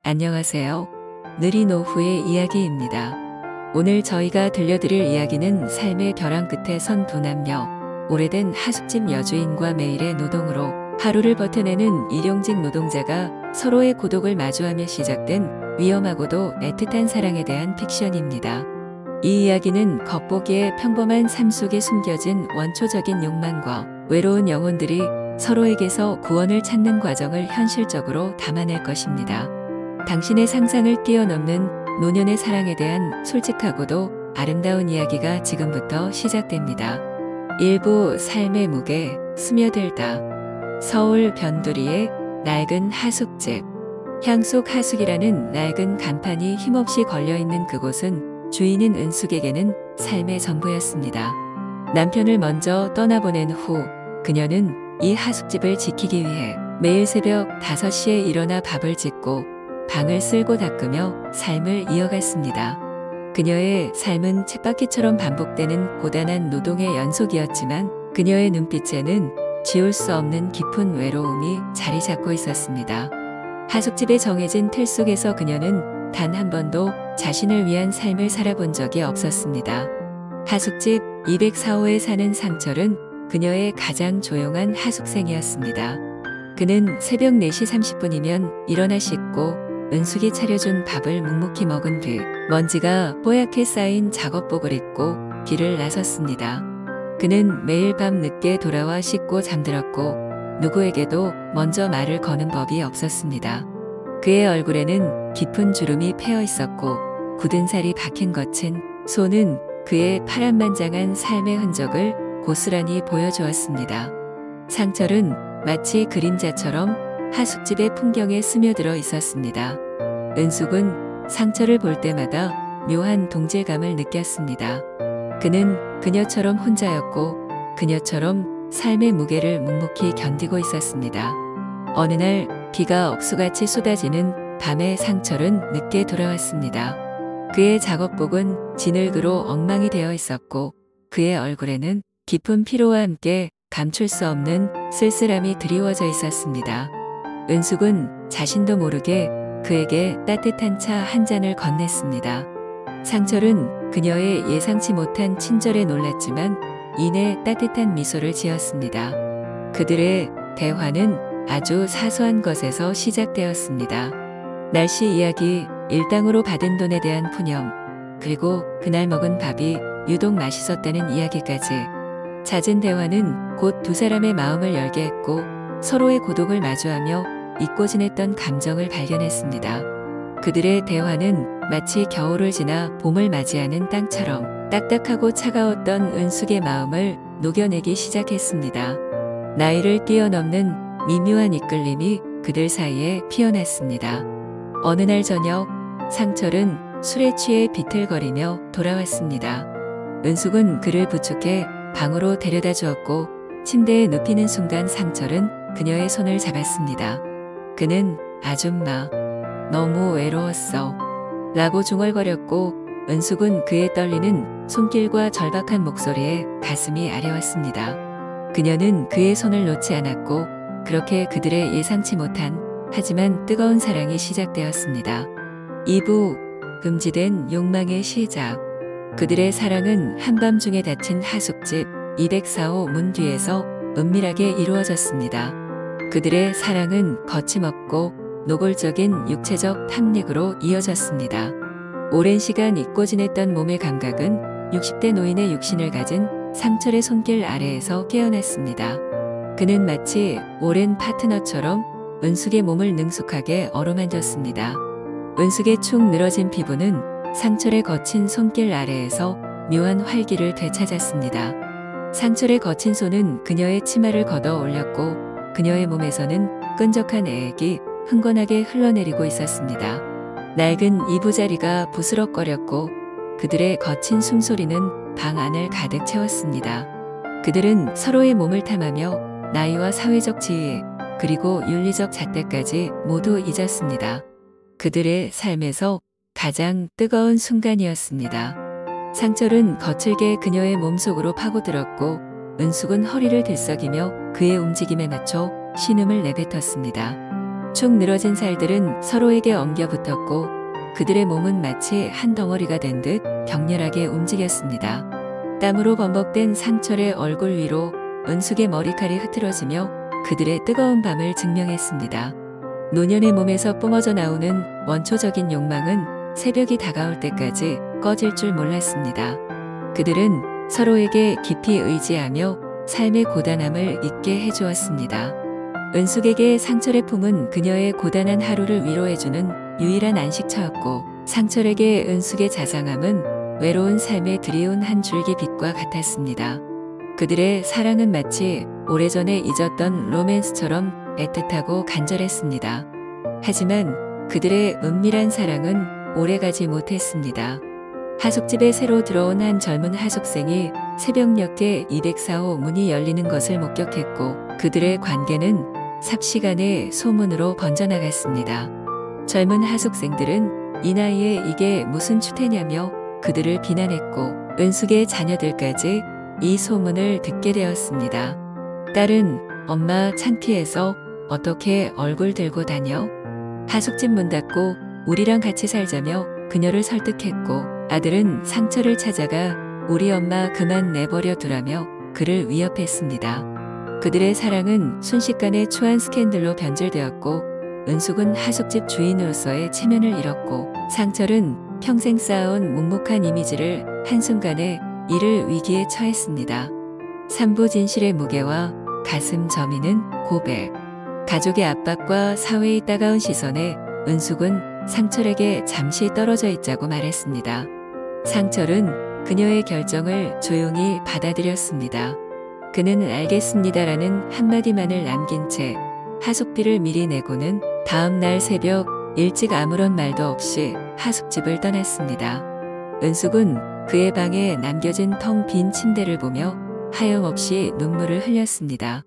안녕하세요. 느린 오후의 이야기입니다. 오늘 저희가 들려드릴 이야기는 삶의 벼랑 끝에 선 두 남녀, 오래된 하숙집 여주인과 매일의 노동으로 하루를 버텨내는 일용직 노동자가 서로의 고독을 마주하며 시작된 위험하고도 애틋한 사랑에 대한 픽션입니다. 이 이야기는 겉보기에 평범한 삶 속에 숨겨진 원초적인 욕망과 외로운 영혼들이 서로에게서 구원을 찾는 과정을 현실적으로 담아낼 것입니다. 당신의 상상을 뛰어넘는 노년의 사랑에 대한 솔직하고도 아름다운 이야기가 지금부터 시작됩니다. 일부 삶의 무게 스며들다. 서울 변두리의 낡은 하숙집. 향숙 하숙이라는 낡은 간판이 힘없이 걸려있는 그곳은 주인인 은숙에게는 삶의 전부였습니다. 남편을 먼저 떠나보낸 후 그녀는 이 하숙집을 지키기 위해 매일 새벽 5시에 일어나 밥을 짓고 방을 쓸고 닦으며 삶을 이어갔습니다. 그녀의 삶은 쳇바퀴처럼 반복되는 고단한 노동의 연속이었지만 그녀의 눈빛에는 지울 수 없는 깊은 외로움이 자리 잡고 있었습니다. 하숙집의 정해진 틀 속에서 그녀는 단 한 번도 자신을 위한 삶을 살아본 적이 없었습니다. 하숙집 204호에 사는 상철은 그녀의 가장 조용한 하숙생이었습니다. 그는 새벽 4시 30분이면 일어나 씻고 은숙이 차려준 밥을 묵묵히 먹은 뒤 먼지가 뽀얗게 쌓인 작업복을 입고 길을 나섰습니다. 그는 매일 밤 늦게 돌아와 씻고 잠들었고 누구에게도 먼저 말을 거는 법이 없었습니다. 그의 얼굴에는 깊은 주름이 패어 있었고 굳은 살이 박힌 거친 손은 그의 파란만장한 삶의 흔적을 고스란히 보여주었습니다. 상철은 마치 그림자처럼 하숙집의 풍경에 스며들어 있었습니다. 은숙은 상철을 볼 때마다 묘한 동질감을 느꼈습니다. 그는 그녀처럼 혼자였고 그녀처럼 삶의 무게를 묵묵히 견디고 있었습니다. 어느 날 비가 억수같이 쏟아지는 밤에 상철은 늦게 돌아왔습니다. 그의 작업복은 진흙으로 엉망이 되어 있었고 그의 얼굴에는 깊은 피로와 함께 감출 수 없는 쓸쓸함이 드리워져 있었습니다. 은숙은 자신도 모르게 그에게 따뜻한 차 한 잔을 건넸습니다. 상철은 그녀의 예상치 못한 친절에 놀랐지만 이내 따뜻한 미소를 지었습니다. 그들의 대화는 아주 사소한 것에서 시작되었습니다. 날씨 이야기, 일당으로 받은 돈에 대한 푸념, 그리고 그날 먹은 밥이 유독 맛있었다는 이야기까지. 잦은 대화는 곧 두 사람의 마음을 열게 했고 서로의 고독을 마주하며 잊고 지냈던 감정을 발견했습니다. 그들의 대화는 마치 겨울을 지나 봄을 맞이하는 땅처럼 딱딱하고 차가웠던 은숙의 마음을 녹여내기 시작했습니다. 나이를 뛰어넘는 미묘한 이끌림이 그들 사이에 피어났습니다. 어느 날 저녁 상철은 술에 취해 비틀거리며 돌아왔습니다. 은숙은 그를 부축해 방으로 데려다 주었고 침대에 눕히는 순간 상철은 그녀의 손을 잡았습니다. 그는 아줌마, 너무 외로웠어 라고 중얼거렸고 은숙은 그의 떨리는 손길과 절박한 목소리에 가슴이 아려왔습니다. 그녀는 그의 손을 놓지 않았고 그렇게 그들의 예상치 못한 하지만 뜨거운 사랑이 시작되었습니다. 2부 금지된 욕망의 시작. 그들의 사랑은 한밤중에 닫힌 하숙집 204호 문 뒤에서 은밀하게 이루어졌습니다. 그들의 사랑은 거침없고 노골적인 육체적 탐닉으로 이어졌습니다. 오랜 시간 잊고 지냈던 몸의 감각은 60대 노인의 육신을 가진 상철의 손길 아래에서 깨어났습니다. 그는 마치 오랜 파트너처럼 은숙의 몸을 능숙하게 어루만졌습니다. 은숙의 축 늘어진 피부는 상철의 거친 손길 아래에서 묘한 활기를 되찾았습니다. 상철의 거친 손은 그녀의 치마를 걷어 올렸고 그녀의 몸에서는 끈적한 애액이 흥건하게 흘러내리고 있었습니다. 낡은 이부자리가 부스럭거렸고 그들의 거친 숨소리는 방 안을 가득 채웠습니다. 그들은 서로의 몸을 탐하며 나이와 사회적 지위 그리고 윤리적 잣대까지 모두 잊었습니다. 그들의 삶에서 가장 뜨거운 순간이었습니다. 상철은 거칠게 그녀의 몸속으로 파고들었고 은숙은 허리를 들썩이며 그의 움직임에 맞춰 신음을 내뱉었습니다. 축 늘어진 살들은 서로에게 엉겨 붙었고 그들의 몸은 마치 한 덩어리가 된 듯 격렬하게 움직였습니다. 땀으로 범벅된 상철의 얼굴 위로 은숙의 머리칼이 흐트러지며 그들의 뜨거운 밤을 증명했습니다. 노년의 몸에서 뿜어져 나오는 원초적인 욕망은 새벽이 다가올 때까지 꺼질 줄 몰랐습니다. 그들은 서로에게 깊이 의지하며 삶의 고단함을 잊게 해주었습니다. 은숙에게 상철의 품은 그녀의 고단한 하루를 위로해주는 유일한 안식처였고 상철에게 은숙의 자상함은 외로운 삶에 드리운 한 줄기 빛과 같았습니다. 그들의 사랑은 마치 오래전에 잊었던 로맨스처럼 애틋하고 간절했습니다. 하지만 그들의 은밀한 사랑은 오래가지 못했습니다. 하숙집에 새로 들어온 한 젊은 하숙생이 새벽녘에 204호 문이 열리는 것을 목격했고 그들의 관계는 삽시간에 소문으로 번져나갔습니다. 젊은 하숙생들은 이 나이에 이게 무슨 추태냐며 그들을 비난했고 은숙의 자녀들까지 이 소문을 듣게 되었습니다. 딸은 엄마 창피해서 어떻게 얼굴 들고 다녀? 하숙집 문 닫고 우리랑 같이 살자며 그녀를 설득했고 아들은 상철을 찾아가 우리 엄마 그만 내버려 두라며 그를 위협했습니다. 그들의 사랑은 순식간에 초한 스캔들로 변질되었고 은숙은 하숙집 주인으로서의 체면을 잃었고 상철은 평생 쌓아온 묵묵한 이미지를 한순간에 잃을 위기에 처했습니다. 삼부 진실의 무게와 가슴 저미는 고백. 가족의 압박과 사회의 따가운 시선에 은숙은 상철에게 잠시 떨어져 있자고 말했습니다. 상철은 그녀의 결정을 조용히 받아들였습니다. 그는 알겠습니다라는 한마디만을 남긴 채 하숙비를 미리 내고는 다음 날 새벽 일찍 아무런 말도 없이 하숙집을 떠났습니다. 은숙은 그의 방에 남겨진 텅 빈 침대를 보며 하염없이 눈물을 흘렸습니다.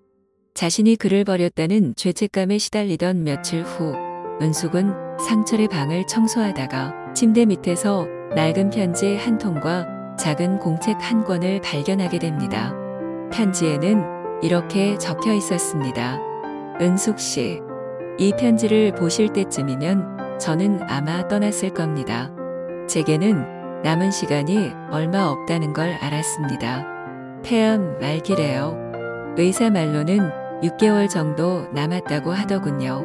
자신이 그를 버렸다는 죄책감에 시달리던 며칠 후 은숙은 상철의 방을 청소하다가 침대 밑에서 낡은 편지 한 통과 작은 공책 한 권을 발견하게 됩니다. 편지에는 이렇게 적혀 있었습니다. 은숙 씨, 이 편지를 보실 때쯤이면 저는 아마 떠났을 겁니다. 제게는 남은 시간이 얼마 없다는 걸 알았습니다. 폐암 말기래요. 의사 말로는 6개월 정도 남았다고 하더군요.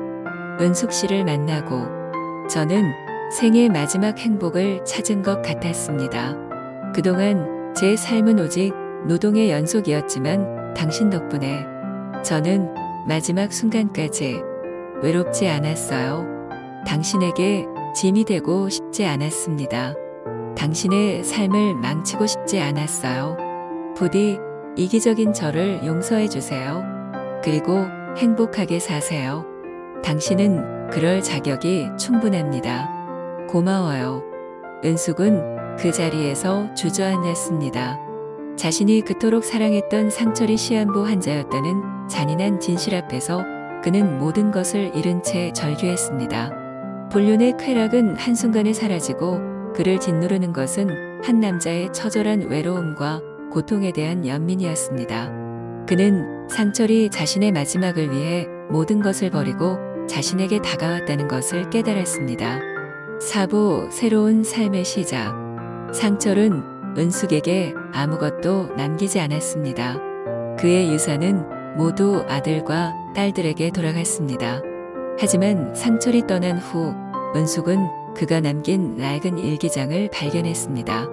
은숙 씨를 만나고 저는 생의 마지막 행복을 찾은 것 같았습니다. 그동안 제 삶은 오직 노동의 연속이었지만 당신 덕분에 저는 마지막 순간까지 외롭지 않았어요. 당신에게 짐이 되고 싶지 않았습니다. 당신의 삶을 망치고 싶지 않았어요. 부디 이기적인 저를 용서해 주세요. 그리고 행복하게 사세요. 당신은 그럴 자격이 충분합니다. 고마워요. 은숙은 그 자리에서 주저앉았습니다. 자신이 그토록 사랑했던 상철이 시한부 환자였다는 잔인한 진실 앞에서 그는 모든 것을 잃은 채 절규했습니다. 본륜의 쾌락은 한순간에 사라지고 그를 짓누르는 것은 한 남자의 처절한 외로움과 고통에 대한 연민이었습니다. 그는 상철이 자신의 마지막을 위해 모든 것을 버리고 자신에게 다가왔다는 것을 깨달았습니다. 4부 새로운 삶의 시작. 상철은 은숙에게 아무것도 남기지 않았습니다. 그의 유산은 모두 아들과 딸들에게 돌아갔습니다. 하지만 상철이 떠난 후 은숙은 그가 남긴 낡은 일기장을 발견했습니다.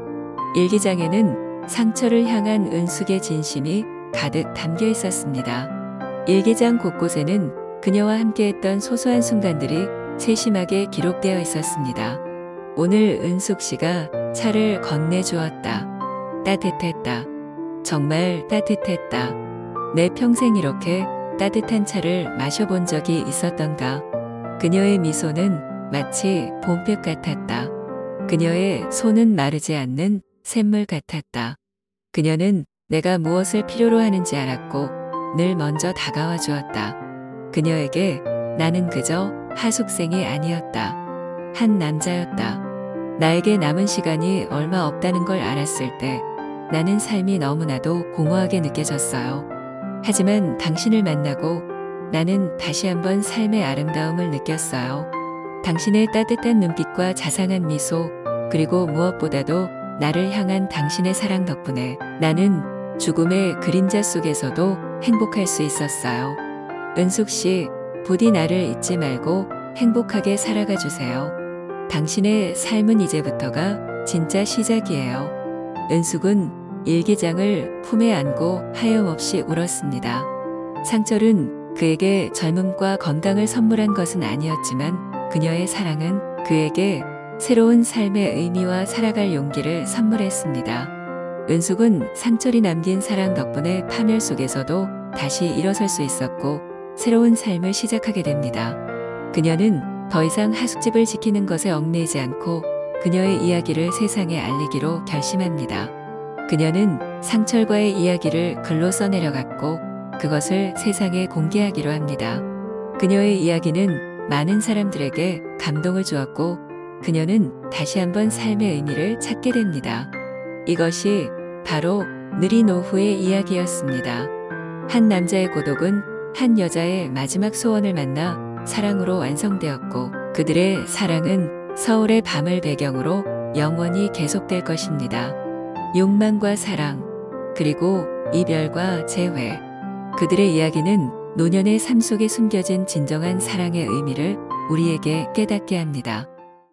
일기장에는 상철을 향한 은숙의 진심이 가득 담겨 있었습니다. 일기장 곳곳에는 그녀와 함께했던 소소한 순간들이 세심하게 기록되어 있었습니다. 오늘 은숙 씨가 차를 건네주었다. 따뜻했다. 정말 따뜻했다. 내 평생 이렇게 따뜻한 차를 마셔본 적이 있었던가. 그녀의 미소는 마치 봄볕 같았다. 그녀의 손은 마르지 않는 샘물 같았다. 그녀는 내가 무엇을 필요로 하는지 알았고 늘 먼저 다가와 주었다. 그녀에게 나는 그저 하숙생이 아니었다. 한 남자였다. 나에게 남은 시간이 얼마 없다는 걸 알았을 때 나는 삶이 너무나도 공허하게 느껴졌어요. 하지만 당신을 만나고 나는 다시 한번 삶의 아름다움을 느꼈어요. 당신의 따뜻한 눈빛과 자상한 미소, 그리고 무엇보다도 나를 향한 당신의 사랑 덕분에 나는 죽음의 그림자 속에서도 행복할 수 있었어요. 은숙 씨, 부디 나를 잊지 말고 행복하게 살아가 주세요. 당신의 삶은 이제부터가 진짜 시작이에요. 은숙은 일기장을 품에 안고 하염없이 울었습니다. 상철은 그에게 젊음과 건강을 선물한 것은 아니었지만 그녀의 사랑은 그에게 새로운 삶의 의미와 살아갈 용기를 선물했습니다. 은숙은 상철이 남긴 사랑 덕분에 파멸 속에서도 다시 일어설 수 있었고 새로운 삶을 시작하게 됩니다. 그녀는 더 이상 하숙집을 지키는 것에 얽매이지 않고 그녀의 이야기를 세상에 알리기로 결심합니다. 그녀는 상철과의 이야기를 글로 써내려갔고 그것을 세상에 공개하기로 합니다. 그녀의 이야기는 많은 사람들에게 감동을 주었고 그녀는 다시 한번 삶의 의미를 찾게 됩니다. 이것이 바로 느린 오후의 이야기였습니다. 한 남자의 고독은 한 여자의 마지막 소원을 만나 사랑으로 완성되었고 그들의 사랑은 서울의 밤을 배경으로 영원히 계속될 것입니다. 욕망과 사랑, 그리고 이별과 재회. 그들의 이야기는 노년의 삶 속에 숨겨진 진정한 사랑의 의미를 우리에게 깨닫게 합니다.